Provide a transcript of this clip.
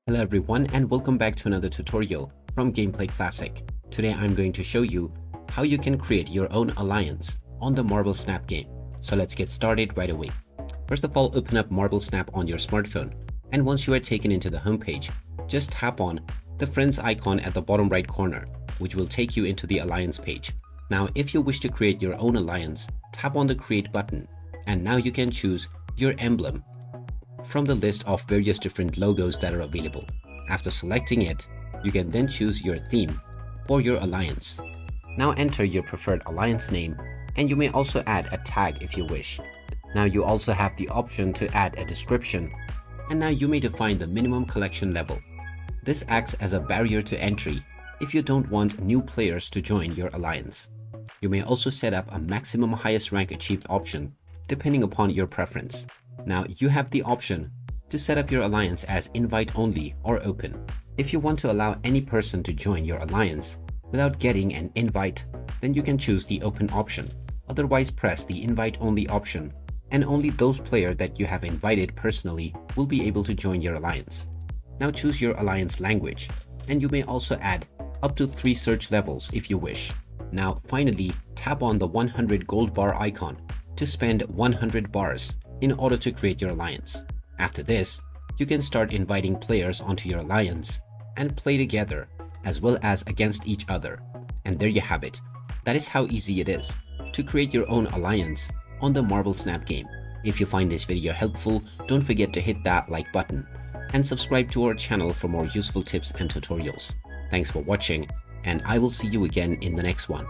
Hello everyone and welcome back to another tutorial from Gameplay Classic. Today I'm going to show you how you can create your own alliance on the Marble Snap game. So let's get started right away. First of all, open up Marble Snap on your smartphone, and once you are taken into the home page, just tap on the friends icon at the bottom right corner, which will take you into the alliance page. Now if you wish to create your own alliance, tap on the create button, and now you can choose your emblem from the list of various different logos that are available. After selecting it, you can then choose your theme for your alliance. Now enter your preferred alliance name, and you may also add a tag if you wish. Now you also have the option to add a description, and now you may define the minimum collection level. This acts as a barrier to entry if you don't want new players to join your alliance. You may also set up a maximum highest rank achieved option depending upon your preference. Now you have the option to set up your alliance as invite only or open. If you want to allow any person to join your alliance without getting an invite, then you can choose the open option. Otherwise, press the invite only option, and only those players that you have invited personally will be able to join your alliance. Now choose your alliance language, and you may also add up to 3 search levels if you wish. Now finally, tap on the 100 gold bar icon to spend 100 bars in order to create your alliance. After this, you can start inviting players onto your alliance and play together as well as against each other. And there you have it. That is how easy it is to create your own alliance on the Marble Snap game. If you find this video helpful, don't forget to hit that like button and subscribe to our channel for more useful tips and tutorials. Thanks for watching, and I will see you again in the next one.